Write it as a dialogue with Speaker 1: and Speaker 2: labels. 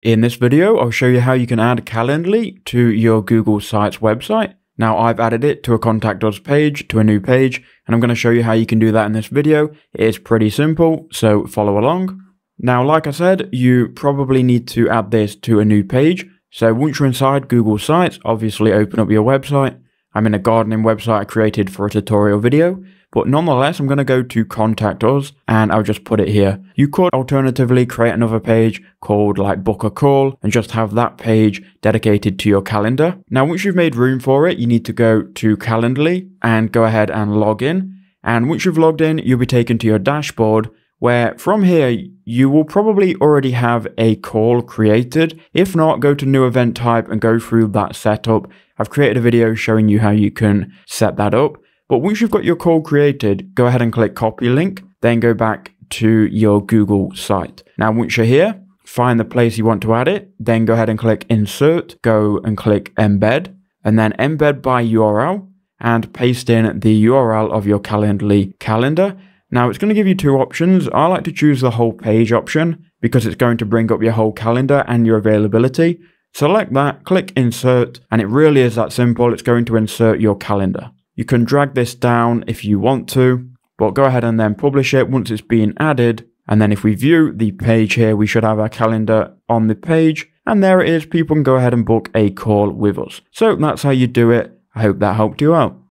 Speaker 1: In this video, I'll show you how you can add Calendly to your Google Sites website. Now I've added it to a Contact Us page, to a new page, and I'm going to show you how you can do that in this video. It's pretty simple, so follow along. Now, like I said, you probably need to add this to a new page. So once you're inside Google Sites, obviously open up your website. I'm in a gardening website I created for a tutorial video, but nonetheless, I'm going to go to Contact Us and I'll just put it here. You could alternatively create another page called like Book a Call and just have that page dedicated to your calendar. Now, once you've made room for it, you need to go to Calendly and go ahead and log in. And once you've logged in, you'll be taken to your dashboard, where from here, you will probably already have a call created. If not, go to new event type and go through that setup. I've created a video showing you how you can set that up. But once you've got your call created, go ahead and click copy link, then go back to your Google site. Now, once you're here, find the place you want to add it, then go ahead and click insert, go and click embed, and then embed by URL and paste in the URL of your Calendly calendar. Now, it's going to give you two options. I like to choose the whole page option because it's going to bring up your whole calendar and your availability. Select that, click insert, and it really is that simple. It's going to insert your calendar. You can drag this down if you want to, but go ahead and then publish it once it's been added. And then if we view the page here, we should have our calendar on the page. And there it is. People can go ahead and book a call with us. So that's how you do it. I hope that helped you out.